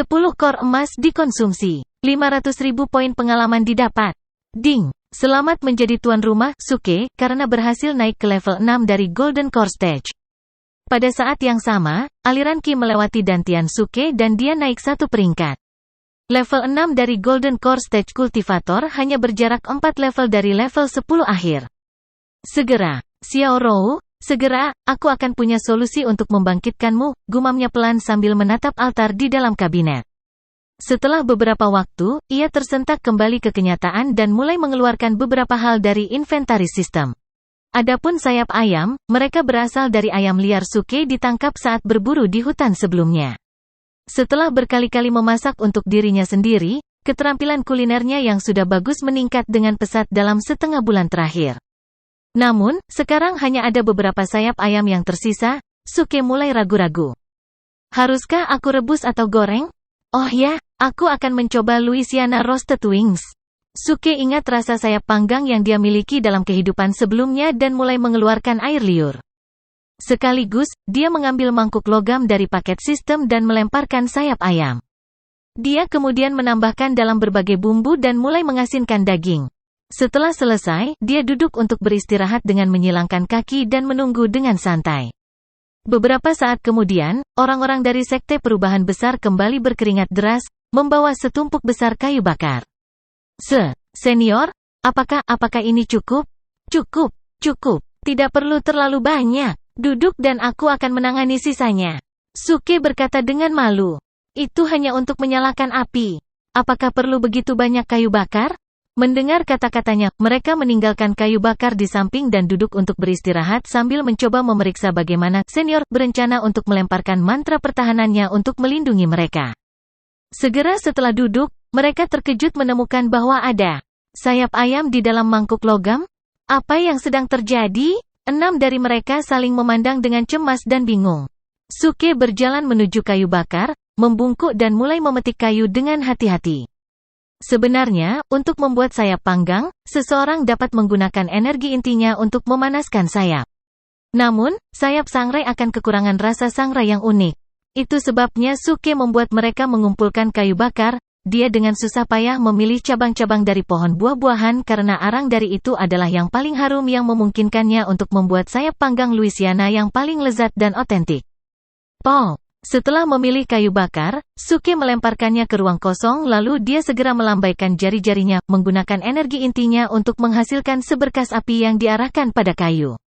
10 kor emas dikonsumsi. 500.000 poin pengalaman didapat. Ding! Selamat menjadi tuan rumah, Suke, karena berhasil naik ke level 6 dari Golden Core Stage. Pada saat yang sama, aliran Ki melewati dantian Suke dan dia naik satu peringkat. Level 6 dari Golden Core Stage Kultivator hanya berjarak 4 level dari level 10 akhir. Segera, Xiao Rou, segera, aku akan punya solusi untuk membangkitkanmu, gumamnya pelan sambil menatap altar di dalam kabinet. Setelah beberapa waktu, ia tersentak kembali ke kenyataan dan mulai mengeluarkan beberapa hal dari inventaris sistem. Adapun sayap ayam, mereka berasal dari ayam liar Suke ditangkap saat berburu di hutan sebelumnya. Setelah berkali-kali memasak untuk dirinya sendiri, keterampilan kulinernya yang sudah bagus meningkat dengan pesat dalam setengah bulan terakhir. Namun, sekarang hanya ada beberapa sayap ayam yang tersisa, Suke mulai ragu-ragu. Haruskah aku rebus atau goreng? Oh ya, aku akan mencoba Louisiana Roasted Wings. Suke ingat rasa sayap panggang yang dia miliki dalam kehidupan sebelumnya dan mulai mengeluarkan air liur. Sekaligus, dia mengambil mangkuk logam dari paket sistem dan melemparkan sayap ayam. Dia kemudian menambahkan dalam berbagai bumbu dan mulai mengasinkan daging. Setelah selesai, dia duduk untuk beristirahat dengan menyilangkan kaki dan menunggu dengan santai. Beberapa saat kemudian, orang-orang dari Sekte Perubahan Besar kembali berkeringat deras, membawa setumpuk besar kayu bakar. Senior, apakah ini cukup? Cukup. Tidak perlu terlalu banyak. Duduk dan aku akan menangani sisanya. Suke berkata dengan malu. Itu hanya untuk menyalakan api. Apakah perlu begitu banyak kayu bakar? Mendengar kata-katanya, mereka meninggalkan kayu bakar di samping dan duduk untuk beristirahat sambil mencoba memeriksa bagaimana senior berencana untuk melemparkan mantra pertahanannya untuk melindungi mereka. Segera setelah duduk, mereka terkejut menemukan bahwa ada sayap ayam di dalam mangkuk logam. Apa yang sedang terjadi? 6 dari mereka saling memandang dengan cemas dan bingung. Suke berjalan menuju kayu bakar, membungkuk dan mulai memetik kayu dengan hati-hati. Sebenarnya, untuk membuat sayap panggang, seseorang dapat menggunakan energi intinya untuk memanaskan sayap. Namun, sayap sangrai akan kekurangan rasa sangrai yang unik. Itu sebabnya Suke membuat mereka mengumpulkan kayu bakar. Dia dengan susah payah memilih cabang-cabang dari pohon buah-buahan karena arang dari itu adalah yang paling harum yang memungkinkannya untuk membuat sayap panggang Louisiana yang paling lezat dan otentik. Paul. Setelah memilih kayu bakar, Suke melemparkannya ke ruang kosong lalu dia segera melambaikan jari-jarinya, menggunakan energi intinya untuk menghasilkan seberkas api yang diarahkan pada kayu.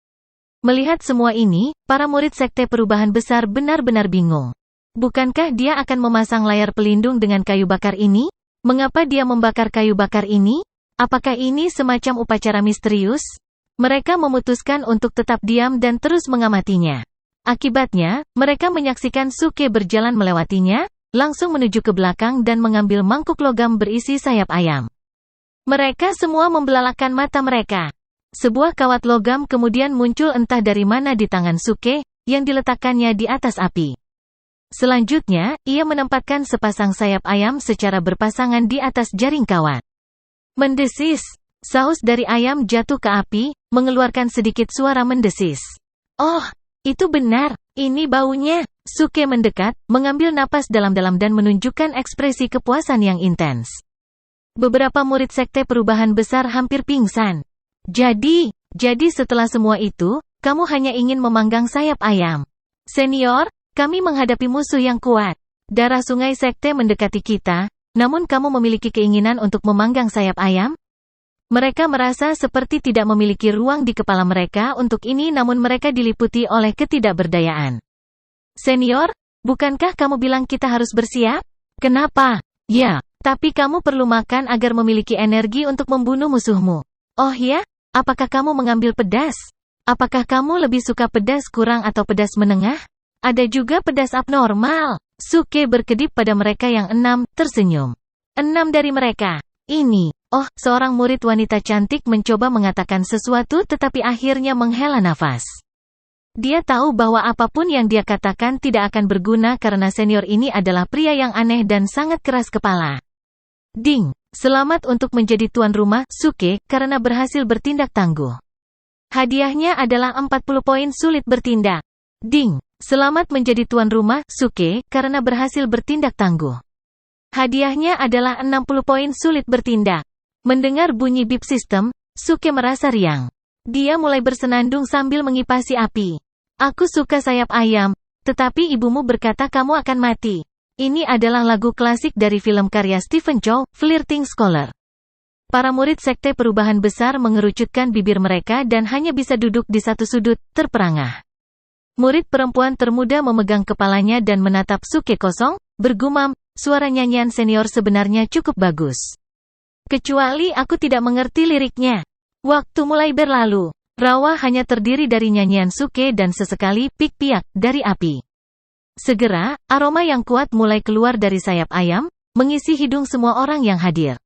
Melihat semua ini, para murid Sekte Perubahan Besar benar-benar bingung. Bukankah dia akan memasang layar pelindung dengan kayu bakar ini? Mengapa dia membakar kayu bakar ini? Apakah ini semacam upacara misterius? Mereka memutuskan untuk tetap diam dan terus mengamatinya. Akibatnya, mereka menyaksikan Suke berjalan melewatinya, langsung menuju ke belakang dan mengambil mangkuk logam berisi sayap ayam. Mereka semua membelalakan mata mereka. Sebuah kawat logam kemudian muncul entah dari mana di tangan Suke, yang diletakkannya di atas api. Selanjutnya, ia menempatkan sepasang sayap ayam secara berpasangan di atas jaring kawat. Mendesis. Saus dari ayam jatuh ke api, mengeluarkan sedikit suara mendesis. Oh! Itu benar, ini baunya. Suke mendekat, mengambil napas dalam-dalam dan menunjukkan ekspresi kepuasan yang intens. Beberapa murid Sekte Perubahan Besar hampir pingsan. Jadi setelah semua itu, kamu hanya ingin memanggang sayap ayam. Senior, kami menghadapi musuh yang kuat. Darah sungai Sekte mendekati kita, namun kamu memiliki keinginan untuk memanggang sayap ayam? Mereka merasa seperti tidak memiliki ruang di kepala mereka untuk ini namun mereka diliputi oleh ketidakberdayaan. Senior, bukankah kamu bilang kita harus bersiap? Kenapa? Ya, tapi kamu perlu makan agar memiliki energi untuk membunuh musuhmu. Oh ya? Apakah kamu mengambil pedas? Apakah kamu lebih suka pedas kurang atau pedas menengah? Ada juga pedas abnormal. Suke berkedip pada mereka yang 6, tersenyum. 6 dari mereka. Ini. Oh, seorang murid wanita cantik mencoba mengatakan sesuatu tetapi akhirnya menghela nafas. Dia tahu bahwa apapun yang dia katakan tidak akan berguna karena senior ini adalah pria yang aneh dan sangat keras kepala. Ding! Selamat untuk menjadi tuan rumah, Suke, karena berhasil bertindak tangguh. Hadiahnya adalah 40 poin sulit bertindak. Ding! Selamat menjadi tuan rumah, Suke, karena berhasil bertindak tangguh. Hadiahnya adalah 60 poin sulit bertindak. Mendengar bunyi bip sistem, Suke merasa riang. Dia mulai bersenandung sambil mengipasi api. Aku suka sayap ayam, tetapi ibumu berkata kamu akan mati. Ini adalah lagu klasik dari film karya Stephen Chow, Flirting Scholar. Para murid Sekte Perubahan Besar mengerucutkan bibir mereka dan hanya bisa duduk di satu sudut, terperangah. Murid perempuan termuda memegang kepalanya dan menatap Suke kosong, bergumam, suara nyanyian senior sebenarnya cukup bagus. Kecuali aku tidak mengerti liriknya. Waktu mulai berlalu. Rawa hanya terdiri dari nyanyian Suke dan sesekali pik-piak dari api. Segera, aroma yang kuat mulai keluar dari sayap ayam, mengisi hidung semua orang yang hadir.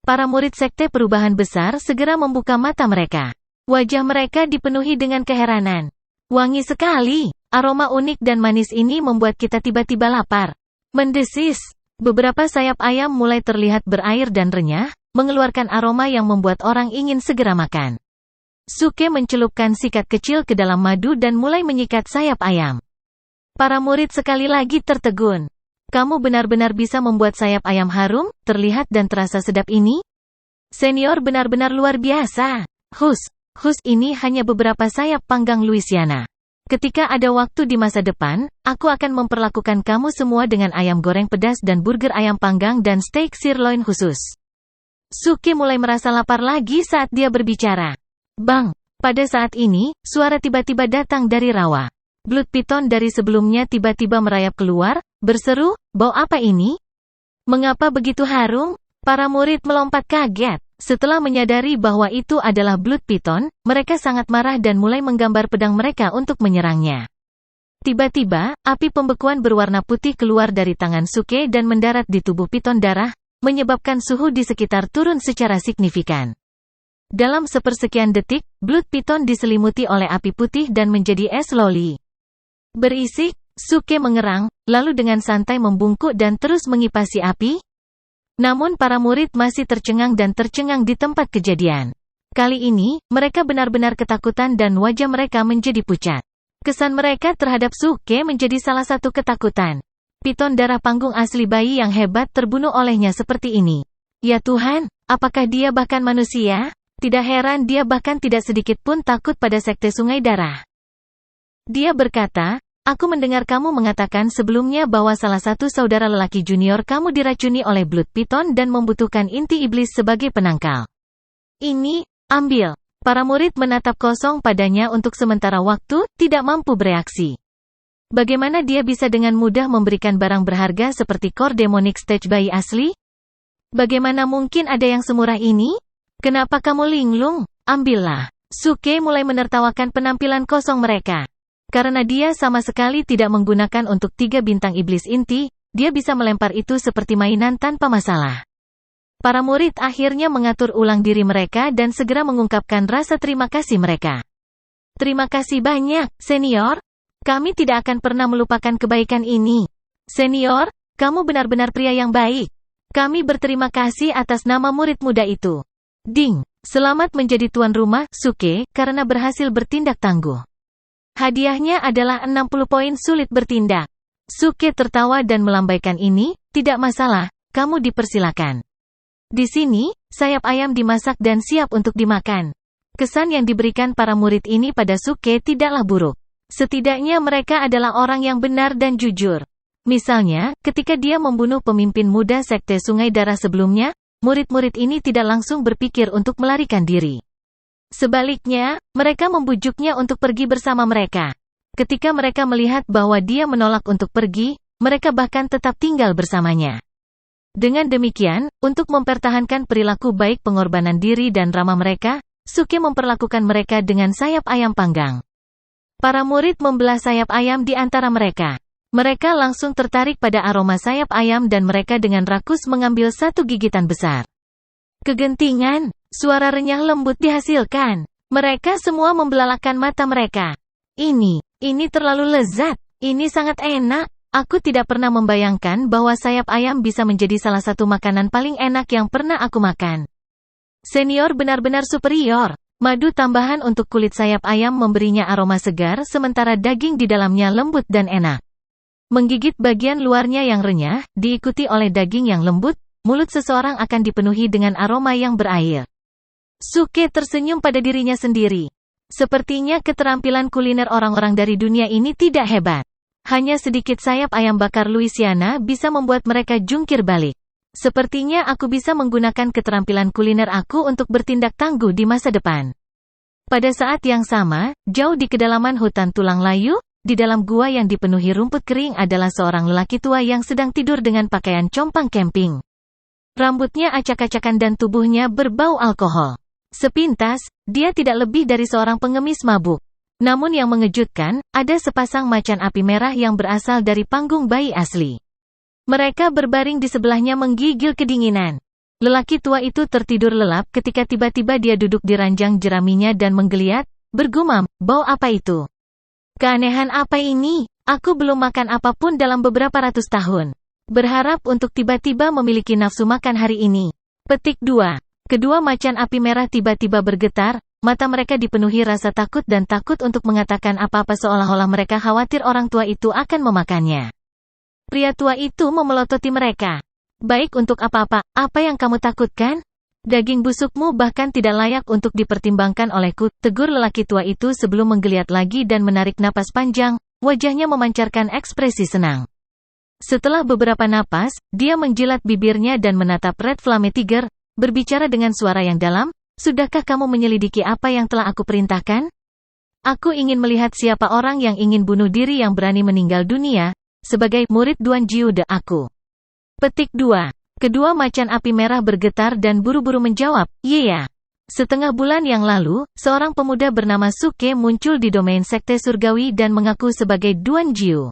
Para murid Sekte Perubahan Besar segera membuka mata mereka. Wajah mereka dipenuhi dengan keheranan. Wangi sekali. Aroma unik dan manis ini membuat kita tiba-tiba lapar. Mendesis. Beberapa sayap ayam mulai terlihat berair dan renyah, mengeluarkan aroma yang membuat orang ingin segera makan. Suke mencelupkan sikat kecil ke dalam madu dan mulai menyikat sayap ayam. Para murid sekali lagi tertegun. Kamu benar-benar bisa membuat sayap ayam harum, terlihat dan terasa sedap ini? Senior benar-benar luar biasa. Hus, ini hanya beberapa sayap panggang Louisiana. Ketika ada waktu di masa depan, aku akan memperlakukan kamu semua dengan ayam goreng pedas dan burger ayam panggang dan steak sirloin khusus. Suke mulai merasa lapar lagi saat dia berbicara. Bang! Pada saat ini, suara tiba-tiba datang dari rawa. Blood Python dari sebelumnya tiba-tiba merayap keluar, berseru, bau apa ini? Mengapa begitu harum? Para murid melompat kaget. Setelah menyadari bahwa itu adalah Blood Python, mereka sangat marah dan mulai menggambar pedang mereka untuk menyerangnya. Tiba-tiba, api pembekuan berwarna putih keluar dari tangan Suke dan mendarat di tubuh Python darah, menyebabkan suhu di sekitar turun secara signifikan. Dalam sepersekian detik, Blood Python diselimuti oleh api putih dan menjadi es loli. Berisik, Suke mengerang, lalu dengan santai membungkuk dan terus mengipasi api. Namun para murid masih tercengang dan tercengang di tempat kejadian. Kali ini, mereka benar-benar ketakutan dan wajah mereka menjadi pucat. Kesan mereka terhadap Suke menjadi salah satu ketakutan. Python darah panggung asli bayi yang hebat terbunuh olehnya seperti ini. Ya Tuhan, apakah dia bahkan manusia? Tidak heran dia bahkan tidak sedikit pun takut pada sekte sungai darah. Dia berkata, aku mendengar kamu mengatakan sebelumnya bahwa salah satu saudara lelaki junior kamu diracuni oleh Blood Python dan membutuhkan inti iblis sebagai penangkal. Ini, ambil. Para murid menatap kosong padanya untuk sementara waktu, tidak mampu bereaksi. Bagaimana dia bisa dengan mudah memberikan barang berharga seperti core demonic stage bayi asli? Bagaimana mungkin ada yang semurah ini? Kenapa kamu linglung? Ambillah. Suke mulai menertawakan penampilan kosong mereka. Karena dia sama sekali tidak menggunakan untuk 3 bintang iblis inti, dia bisa melempar itu seperti mainan tanpa masalah. Para murid akhirnya mengatur ulang diri mereka dan segera mengungkapkan rasa terima kasih mereka. Terima kasih banyak, senior. Kami tidak akan pernah melupakan kebaikan ini. Senior, kamu benar-benar pria yang baik. Kami berterima kasih atas nama murid muda itu. Ding! Selamat menjadi tuan rumah, Suke, karena berhasil bertindak tangguh. Hadiahnya adalah 60 poin sulit bertindak. Suke tertawa dan melambaikan ini, tidak masalah, kamu dipersilakan. Di sini, sayap ayam dimasak dan siap untuk dimakan. Kesan yang diberikan para murid ini pada Suke tidaklah buruk. Setidaknya mereka adalah orang yang benar dan jujur. Misalnya, ketika dia membunuh pemimpin muda sekte sungai darah sebelumnya, murid-murid ini tidak langsung berpikir untuk melarikan diri. Sebaliknya, mereka membujuknya untuk pergi bersama mereka. Ketika mereka melihat bahwa dia menolak untuk pergi, mereka bahkan tetap tinggal bersamanya. Dengan demikian, untuk mempertahankan perilaku baik pengorbanan diri dan ramah mereka, Suke memperlakukan mereka dengan sayap ayam panggang. Para murid membelah sayap ayam di antara mereka. Mereka langsung tertarik pada aroma sayap ayam dan mereka dengan rakus mengambil satu gigitan besar. Kegentingan, suara renyah lembut dihasilkan. Mereka semua membelalakan mata mereka. Ini terlalu lezat. Ini sangat enak. Aku tidak pernah membayangkan bahwa sayap ayam bisa menjadi salah satu makanan paling enak yang pernah aku makan. Senior benar-benar superior. Madu tambahan untuk kulit sayap ayam memberinya aroma segar sementara daging di dalamnya lembut dan enak. Menggigit bagian luarnya yang renyah, diikuti oleh daging yang lembut, mulut seseorang akan dipenuhi dengan aroma yang berair. Suke tersenyum pada dirinya sendiri. Sepertinya keterampilan kuliner orang-orang dari dunia ini tidak hebat. Hanya sedikit sayap ayam bakar Louisiana bisa membuat mereka jungkir balik. Sepertinya aku bisa menggunakan keterampilan kuliner aku untuk bertindak tangguh di masa depan. Pada saat yang sama, jauh di kedalaman hutan tulang layu, di dalam gua yang dipenuhi rumput kering adalah seorang lelaki tua yang sedang tidur dengan pakaian compang camping. Rambutnya acak-acakan dan tubuhnya berbau alkohol. Sepintas, dia tidak lebih dari seorang pengemis mabuk. Namun yang mengejutkan, ada sepasang macan api merah yang berasal dari panggung bayi asli. Mereka berbaring di sebelahnya menggigil kedinginan. Lelaki tua itu tertidur lelap ketika tiba-tiba dia duduk di ranjang jeraminya dan menggeliat, bergumam, "Bau apa itu? Keanehan apa ini? Aku belum makan apapun dalam beberapa ratus tahun. Berharap untuk tiba-tiba memiliki nafsu makan hari ini." Petik 2. Kedua macan api merah tiba-tiba bergetar, mata mereka dipenuhi rasa takut dan takut untuk mengatakan apa-apa seolah-olah mereka khawatir orang tua itu akan memakannya. Pria tua itu memelototi mereka. "Baik untuk apa-apa, apa yang kamu takutkan? Daging busukmu bahkan tidak layak untuk dipertimbangkan olehku," tegur lelaki tua itu sebelum menggeliat lagi dan menarik napas panjang, wajahnya memancarkan ekspresi senang. Setelah beberapa napas, dia menjilat bibirnya dan menatap Red Flame Tiger, berbicara dengan suara yang dalam, "Sudahkah kamu menyelidiki apa yang telah aku perintahkan? Aku ingin melihat siapa orang yang ingin bunuh diri yang berani meninggal dunia, sebagai murid Duan Jiu De aku." Petik 2. Kedua macan api merah bergetar dan buru-buru menjawab, "Iya." Setengah bulan yang lalu, seorang pemuda bernama Suke muncul di domain Sekte Surgawi dan mengaku sebagai Duan Jiu.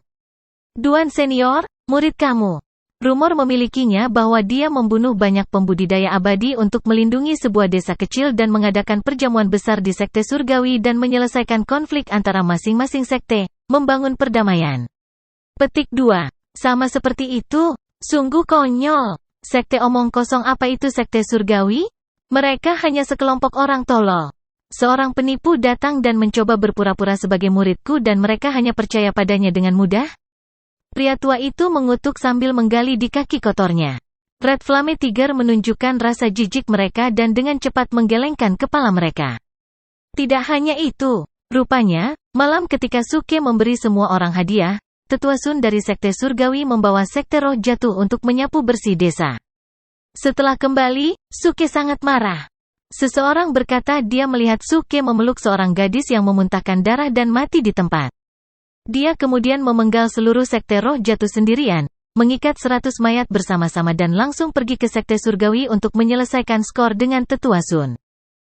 "Duan Senior, murid kamu." Rumor memilikinya bahwa dia membunuh banyak pembudidaya abadi untuk melindungi sebuah desa kecil dan mengadakan perjamuan besar di Sekte Surgawi dan menyelesaikan konflik antara masing-masing sekte, membangun perdamaian. Petik 2. Sama seperti itu? Sungguh konyol. Sekte omong kosong apa itu Sekte Surgawi? Mereka hanya sekelompok orang tolol. Seorang penipu datang dan mencoba berpura-pura sebagai muridku dan mereka hanya percaya padanya dengan mudah? Pria tua itu mengutuk sambil menggali di kaki kotornya. Red Flame Tiger menunjukkan rasa jijik mereka dan dengan cepat menggelengkan kepala mereka. Tidak hanya itu, rupanya, malam ketika Suke memberi semua orang hadiah, Tetua Sun dari Sekte Surgawi membawa Sekte Roh Jatuh untuk menyapu bersih desa. Setelah kembali, Suke sangat marah. Seseorang berkata dia melihat Suke memeluk seorang gadis yang memuntahkan darah dan mati di tempat. Dia kemudian memenggal seluruh Sekte Roh Jatuh sendirian, mengikat 100 mayat bersama-sama dan langsung pergi ke Sekte Surgawi untuk menyelesaikan skor dengan Tetua Sun.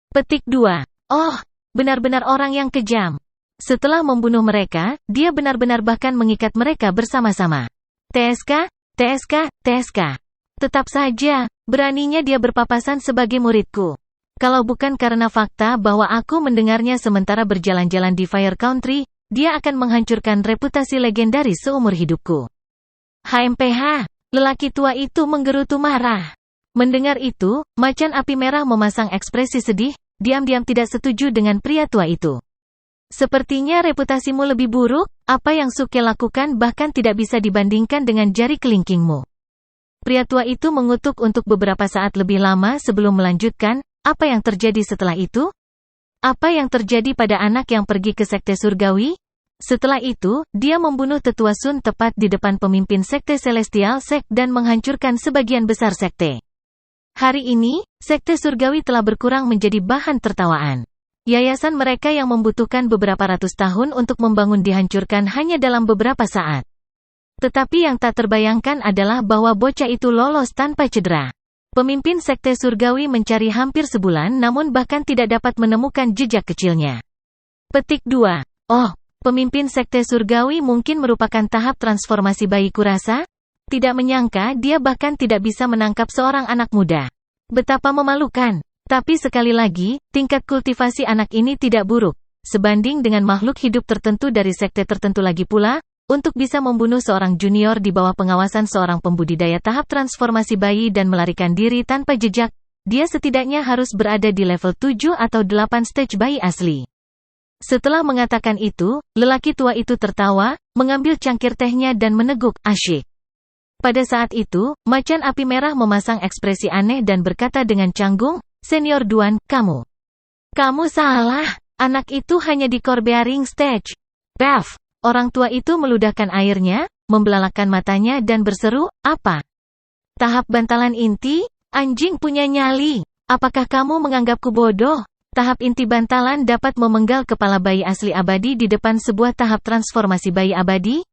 Petik 2. Oh, benar-benar orang yang kejam. Setelah membunuh mereka, dia benar-benar bahkan mengikat mereka bersama-sama. TSK, TSK, TSK. Tetap saja, beraninya dia berpapasan sebagai muridku. Kalau bukan karena fakta bahwa aku mendengarnya sementara berjalan-jalan di Fire Country, dia akan menghancurkan reputasi legendaris seumur hidupku. HMPH, lelaki tua itu menggerutu marah. Mendengar itu, macan api merah memasang ekspresi sedih, diam-diam tidak setuju dengan pria tua itu. Sepertinya reputasimu lebih buruk, apa yang Suke lakukan bahkan tidak bisa dibandingkan dengan jari kelingkingmu. Pria tua itu mengutuk untuk beberapa saat lebih lama sebelum melanjutkan, apa yang terjadi setelah itu? Apa yang terjadi pada anak yang pergi ke Sekte Surgawi? Setelah itu, dia membunuh Tetua Sun tepat di depan pemimpin Sekte Celestial Sect dan menghancurkan sebagian besar sekte. Hari ini, Sekte Surgawi telah berkurang menjadi bahan tertawaan. Yayasan mereka yang membutuhkan beberapa ratus tahun untuk membangun dihancurkan hanya dalam beberapa saat. Tetapi yang tak terbayangkan adalah bahwa bocah itu lolos tanpa cedera. Pemimpin Sekte Surgawi mencari hampir sebulan namun bahkan tidak dapat menemukan jejak kecilnya. Petik 2. Oh, pemimpin Sekte Surgawi mungkin merupakan tahap transformasi bayi kurasa? Tidak menyangka dia bahkan tidak bisa menangkap seorang anak muda. Betapa memalukan. Tapi sekali lagi, tingkat kultivasi anak ini tidak buruk. Sebanding dengan makhluk hidup tertentu dari sekte tertentu lagi pula, untuk bisa membunuh seorang junior di bawah pengawasan seorang pembudidaya tahap transformasi bayi dan melarikan diri tanpa jejak, dia setidaknya harus berada di level 7 atau 8 stage bayi asli. Setelah mengatakan itu, lelaki tua itu tertawa, mengambil cangkir tehnya dan meneguk, asyik. Pada saat itu, macan api merah memasang ekspresi aneh dan berkata dengan canggung, Senior Duan, kamu salah. Anak itu hanya di core bearing stage. Baf! Orang tua itu meludahkan airnya, membelalakkan matanya dan berseru, apa? Tahap bantalan inti? Anjing punya nyali. Apakah kamu menganggapku bodoh? Tahap inti bantalan dapat memenggal kepala bayi asli abadi di depan sebuah tahap transformasi bayi abadi?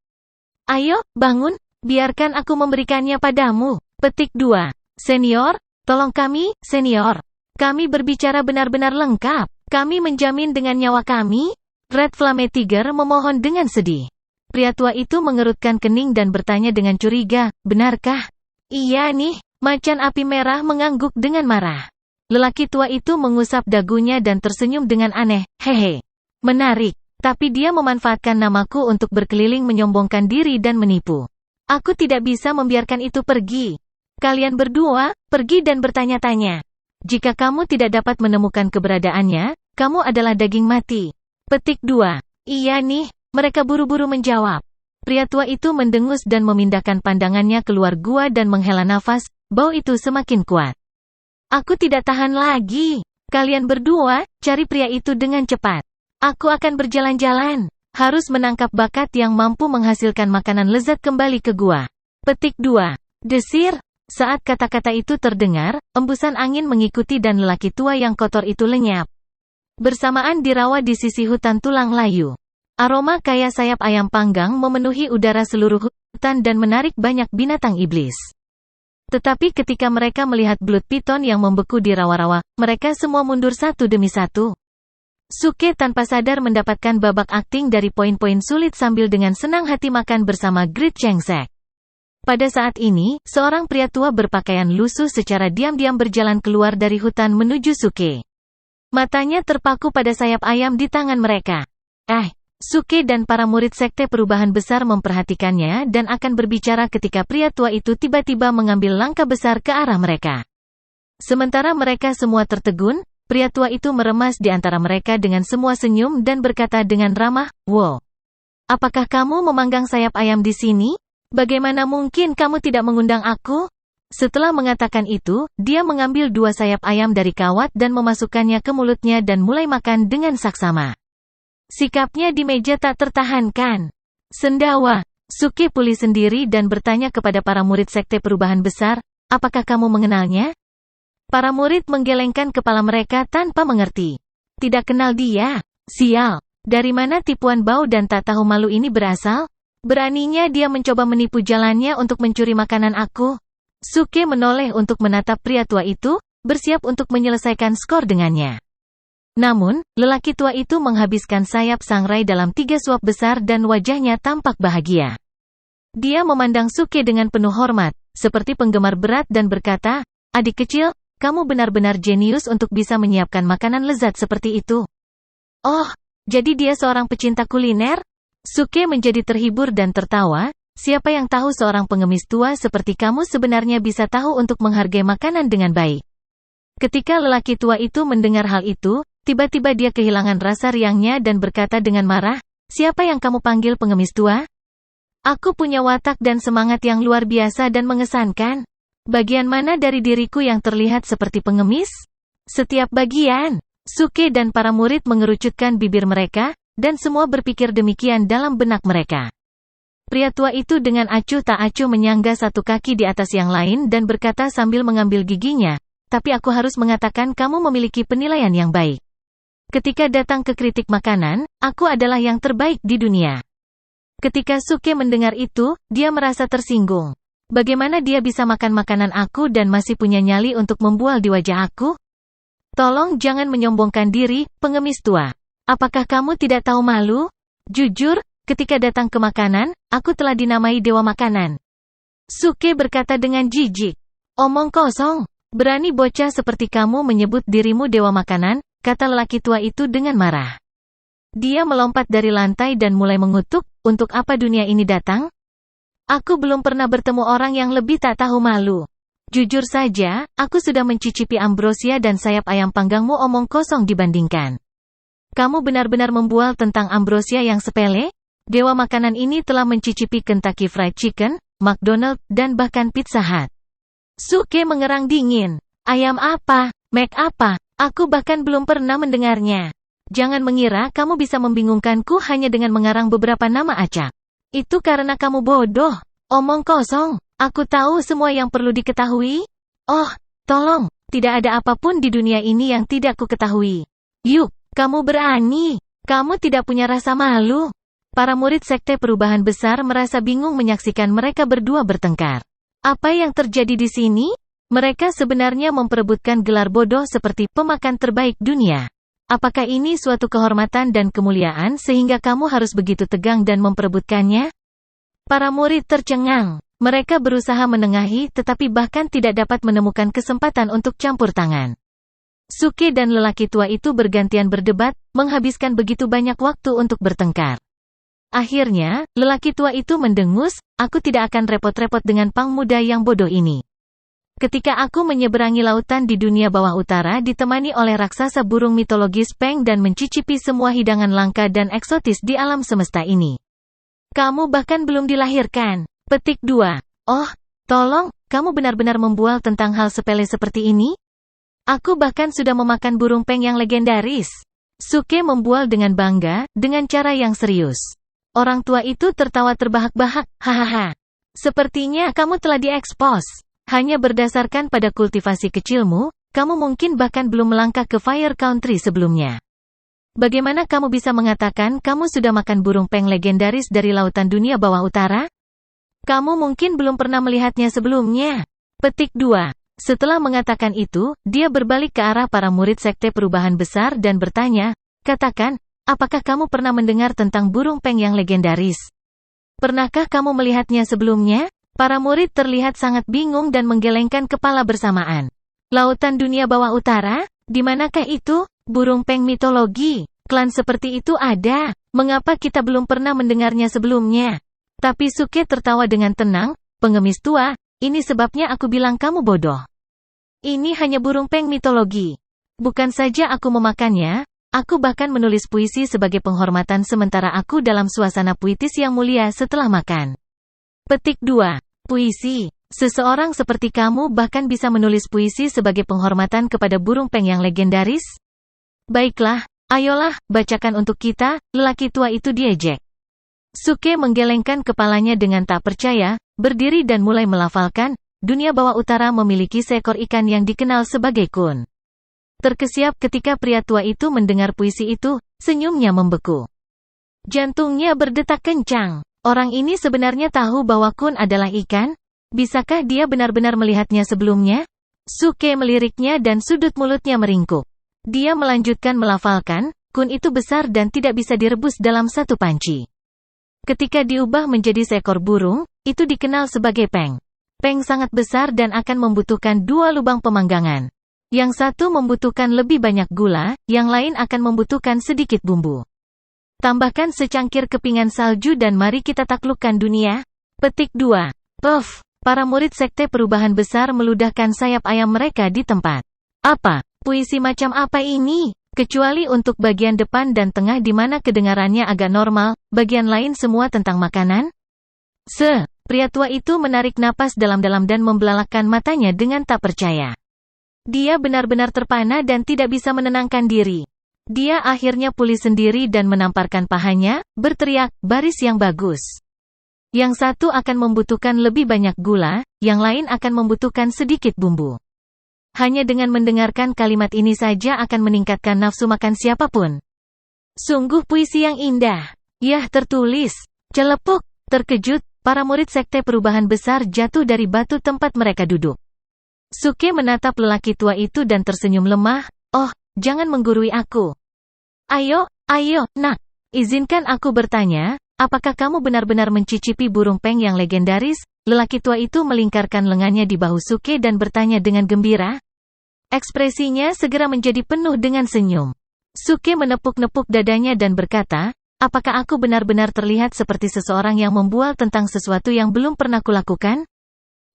Ayo, bangun, biarkan aku memberikannya padamu. Petik 2. Senior, tolong kami, senior. Kami berbicara benar-benar lengkap. Kami menjamin dengan nyawa kami. Red Flame Tiger memohon dengan sedih. Pria tua itu mengerutkan kening dan bertanya dengan curiga, benarkah? Iya nih, macan api merah mengangguk dengan marah. Lelaki tua itu mengusap dagunya dan tersenyum dengan aneh, hehe. Menarik, tapi dia memanfaatkan namaku untuk berkeliling menyombongkan diri dan menipu. Aku tidak bisa membiarkan itu pergi. Kalian berdua, pergi dan bertanya-tanya. Jika kamu tidak dapat menemukan keberadaannya, kamu adalah daging mati. Petik 2. Iya nih, mereka buru-buru menjawab. Pria tua itu mendengus dan memindahkan pandangannya keluar gua dan menghela nafas, bau itu semakin kuat. Aku tidak tahan lagi. Kalian berdua, cari pria itu dengan cepat. Aku akan berjalan-jalan. Harus menangkap bakat yang mampu menghasilkan makanan lezat kembali ke gua. Petik 2. Desir. Saat kata-kata itu terdengar, embusan angin mengikuti dan lelaki tua yang kotor itu lenyap. Bersamaan di rawa di sisi hutan tulang layu. Aroma kaya sayap ayam panggang memenuhi udara seluruh hutan dan menarik banyak binatang iblis. Tetapi ketika mereka melihat Blood Python yang membeku di rawa-rawa, mereka semua mundur satu demi satu. Suke tanpa sadar mendapatkan babak akting dari poin-poin sulit sambil dengan senang hati makan bersama Great Chengsek. Pada saat ini, seorang pria tua berpakaian lusuh secara diam-diam berjalan keluar dari hutan menuju Suke. Matanya terpaku pada sayap ayam di tangan mereka. Suke dan para murid sekte perubahan besar memperhatikannya dan akan berbicara ketika pria tua itu tiba-tiba mengambil langkah besar ke arah mereka. Sementara mereka semua tertegun, pria tua itu meremas di antara mereka dengan semua senyum dan berkata dengan ramah, "Wow. Apakah kamu memanggang sayap ayam di sini? Bagaimana mungkin kamu tidak mengundang aku?" Setelah mengatakan itu, dia mengambil 2 sayap ayam dari kawat dan memasukkannya ke mulutnya dan mulai makan dengan saksama. Sikapnya di meja tak tertahankan. Sendawa. Suke pulih sendiri dan bertanya kepada para murid sekte perubahan besar, apakah kamu mengenalnya? Para murid menggelengkan kepala mereka tanpa mengerti. Tidak kenal dia. Sial. Dari mana tipuan bau dan tak tahu malu ini berasal? Beraninya dia mencoba menipu jalannya untuk mencuri makanan aku. Suke menoleh untuk menatap pria tua itu, bersiap untuk menyelesaikan skor dengannya. Namun, lelaki tua itu menghabiskan sayap sangrai dalam 3 suap besar dan wajahnya tampak bahagia. Dia memandang Suke dengan penuh hormat, seperti penggemar berat dan berkata, adik kecil, kamu benar-benar jenius untuk bisa menyiapkan makanan lezat seperti itu. Oh, jadi dia seorang pecinta kuliner? Suke menjadi terhibur dan tertawa. Siapa yang tahu seorang pengemis tua seperti kamu sebenarnya bisa tahu untuk menghargai makanan dengan baik. Ketika lelaki tua itu mendengar hal itu, tiba-tiba dia kehilangan rasa riangnya dan berkata dengan marah, siapa yang kamu panggil pengemis tua? Aku punya watak dan semangat yang luar biasa dan mengesankan. Bagian mana dari diriku yang terlihat seperti pengemis? Setiap bagian. Suke dan para murid mengerucutkan bibir mereka, dan semua berpikir demikian dalam benak mereka. Pria tua itu dengan acuh tak acuh menyangga satu kaki di atas yang lain dan berkata sambil mengambil giginya, tapi aku harus mengatakan kamu memiliki penilaian yang baik. Ketika datang ke kritik makanan, aku adalah yang terbaik di dunia. Ketika Suke mendengar itu, dia merasa tersinggung. Bagaimana dia bisa makan makanan aku dan masih punya nyali untuk membual di wajah aku? Tolong jangan menyombongkan diri, pengemis tua. Apakah kamu tidak tahu malu? Jujur, ketika datang ke makanan, aku telah dinamai dewa makanan. Suke berkata dengan jijik. Omong kosong. Berani bocah seperti kamu menyebut dirimu dewa makanan, kata lelaki tua itu dengan marah. Dia melompat dari lantai dan mulai mengutuk, untuk apa dunia ini datang? Aku belum pernah bertemu orang yang lebih tak tahu malu. Jujur saja, aku sudah mencicipi ambrosia dan sayap ayam panggangmu omong kosong dibandingkan. Kamu benar-benar membual tentang ambrosia yang sepele? Dewa makanan ini telah mencicipi Kentucky Fried Chicken, McDonald, dan bahkan Pizza Hut. Suke mengerang dingin. Ayam apa? Mac apa? Aku bahkan belum pernah mendengarnya. Jangan mengira kamu bisa membingungkanku hanya dengan mengarang beberapa nama acak. Itu karena kamu bodoh. Omong kosong. Aku tahu semua yang perlu diketahui. Oh, tolong. Tidak ada apapun di dunia ini yang tidak ku ketahui. Yuk, kamu berani. Kamu tidak punya rasa malu. Para murid Sekte Perubahan Besar merasa bingung menyaksikan mereka berdua bertengkar. Apa yang terjadi di sini? Mereka sebenarnya memperebutkan gelar bodoh seperti pemakan terbaik dunia. Apakah ini suatu kehormatan dan kemuliaan sehingga kamu harus begitu tegang dan memperebutkannya? Para murid tercengang. Mereka berusaha menengahi tetapi bahkan tidak dapat menemukan kesempatan untuk campur tangan. Suke dan lelaki tua itu bergantian berdebat, menghabiskan begitu banyak waktu untuk bertengkar. Akhirnya, lelaki tua itu mendengus, aku tidak akan repot-repot dengan pang muda yang bodoh ini. Ketika aku menyeberangi lautan di dunia bawah utara ditemani oleh raksasa burung mitologis Peng dan mencicipi semua hidangan langka dan eksotis di alam semesta ini. Kamu bahkan belum dilahirkan. Petik 2. Oh, tolong, kamu benar-benar membual tentang hal sepele seperti ini? Aku bahkan sudah memakan burung Peng yang legendaris. Suke membual dengan bangga, dengan cara yang serius. Orang tua itu tertawa terbahak-bahak, hahaha. Sepertinya kamu telah diekspos. Hanya berdasarkan pada kultivasi kecilmu, kamu mungkin bahkan belum melangkah ke Fire Country sebelumnya. Bagaimana kamu bisa mengatakan kamu sudah makan burung Peng legendaris dari lautan dunia bawah utara? Kamu mungkin belum pernah melihatnya sebelumnya. Petik 2. Setelah mengatakan itu, dia berbalik ke arah para murid Sekte Perubahan Besar dan bertanya, katakan, apakah kamu pernah mendengar tentang burung Peng yang legendaris? Pernahkah kamu melihatnya sebelumnya? Para murid terlihat sangat bingung dan menggelengkan kepala bersamaan. Lautan dunia bawah utara? Di manakah itu? Burung Peng mitologi. Klan seperti itu ada. Mengapa kita belum pernah mendengarnya sebelumnya? Tapi Suke tertawa dengan tenang, pengemis tua, ini sebabnya aku bilang kamu bodoh. Ini hanya burung Peng mitologi. Bukan saja aku memakannya, aku bahkan menulis puisi sebagai penghormatan sementara aku dalam suasana puitis yang mulia setelah makan. Petik 2. Puisi. Seseorang seperti kamu bahkan bisa menulis puisi sebagai penghormatan kepada burung Peng yang legendaris? Baiklah, ayolah, bacakan untuk kita, lelaki tua itu diejek. Suke menggelengkan kepalanya dengan tak percaya, berdiri dan mulai melafalkan, dunia bawah utara memiliki seekor ikan yang dikenal sebagai kun. Terkesiap ketika pria tua itu mendengar puisi itu, senyumnya membeku. Jantungnya berdetak kencang. Orang ini sebenarnya tahu bahwa kun adalah ikan? Bisakah dia benar-benar melihatnya sebelumnya? Suke meliriknya dan sudut mulutnya meringkuk. Dia melanjutkan melafalkan, kun itu besar dan tidak bisa direbus dalam satu panci. Ketika diubah menjadi seekor burung, itu dikenal sebagai Peng. Peng sangat besar dan akan membutuhkan 2 lubang pemanggangan. Yang satu membutuhkan lebih banyak gula, yang lain akan membutuhkan sedikit bumbu. Tambahkan secangkir kepingan salju dan mari kita taklukkan dunia. Petik 2. Puff. Para murid Sekte Perubahan Besar meludahkan sayap ayam mereka di tempat. Apa? Puisi macam apa ini? Kecuali untuk bagian depan dan tengah di mana kedengarannya agak normal, bagian lain semua tentang makanan? Pria tua itu menarik napas dalam-dalam dan membelalakkan matanya dengan tak percaya. Dia benar-benar terpana dan tidak bisa menenangkan diri. Dia akhirnya pulih sendiri dan menamparkan pahanya, berteriak, baris yang bagus. Yang satu akan membutuhkan lebih banyak gula, yang lain akan membutuhkan sedikit bumbu. Hanya dengan mendengarkan kalimat ini saja akan meningkatkan nafsu makan siapapun. Sungguh puisi yang indah. Yah, tertulis. Celepuk. Terkejut, para murid Sekte Perubahan Besar jatuh dari batu tempat mereka duduk. Suke menatap lelaki tua itu dan tersenyum lemah, oh, jangan menggurui aku. Ayo, nak. Izinkan aku bertanya, apakah kamu benar-benar mencicipi burung Peng yang legendaris? Lelaki tua itu melingkarkan lengannya di bahu Suke dan bertanya dengan gembira. Ekspresinya segera menjadi penuh dengan senyum. Suke menepuk-nepuk dadanya dan berkata, apakah aku benar-benar terlihat seperti seseorang yang membual tentang sesuatu yang belum pernah kulakukan?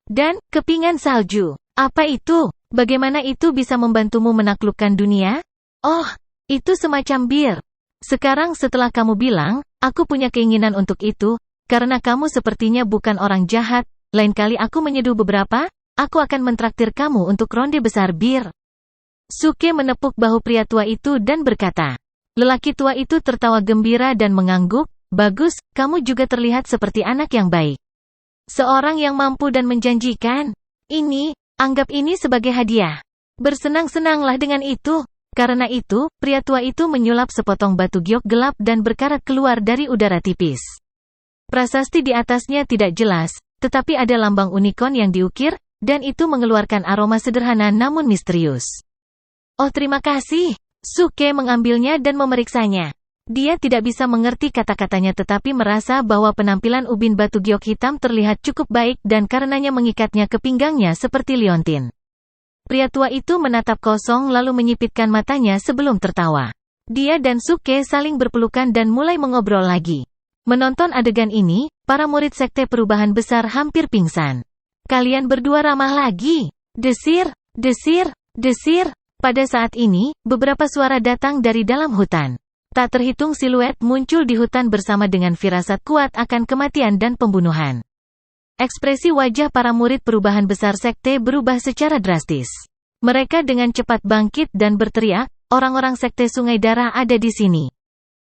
Dan, kepingan salju. Apa itu? Bagaimana itu bisa membantumu menaklukkan dunia? Oh, itu semacam bir. Sekarang setelah kamu bilang, aku punya keinginan untuk itu, karena kamu sepertinya bukan orang jahat, lain kali aku menyeduh beberapa, aku akan mentraktir kamu untuk ronde besar bir. Suke menepuk bahu pria tua itu dan berkata. Lelaki tua itu tertawa gembira dan mengangguk, bagus, kamu juga terlihat seperti anak yang baik. Seorang yang mampu dan menjanjikan. Anggap ini sebagai hadiah. Bersenang-senanglah dengan itu. Karena itu, pria tua itu menyulap sepotong batu giok gelap dan berkarat keluar dari udara tipis. Prasasti di atasnya tidak jelas, tetapi ada lambang unicorn yang diukir, dan itu mengeluarkan aroma sederhana namun misterius. Oh, terima kasih. Suke mengambilnya dan memeriksanya. Dia tidak bisa mengerti kata-katanya tetapi merasa bahwa penampilan ubin batu giok hitam terlihat cukup baik dan karenanya mengikatnya ke pinggangnya seperti liontin. Pria tua itu menatap kosong lalu menyipitkan matanya sebelum tertawa. Dia dan Suke saling berpelukan dan mulai mengobrol lagi. Menonton adegan ini, para murid Sekte Perubahan Besar hampir pingsan. Kalian berdua ramah lagi. Desir, desir, desir. Pada saat ini, beberapa suara datang dari dalam hutan. Tak terhitung siluet muncul di hutan bersama dengan firasat kuat akan kematian dan pembunuhan. Ekspresi wajah para murid perubahan besar sekte berubah secara drastis. Mereka dengan cepat bangkit dan berteriak, orang-orang sekte Sungai Darah ada di sini.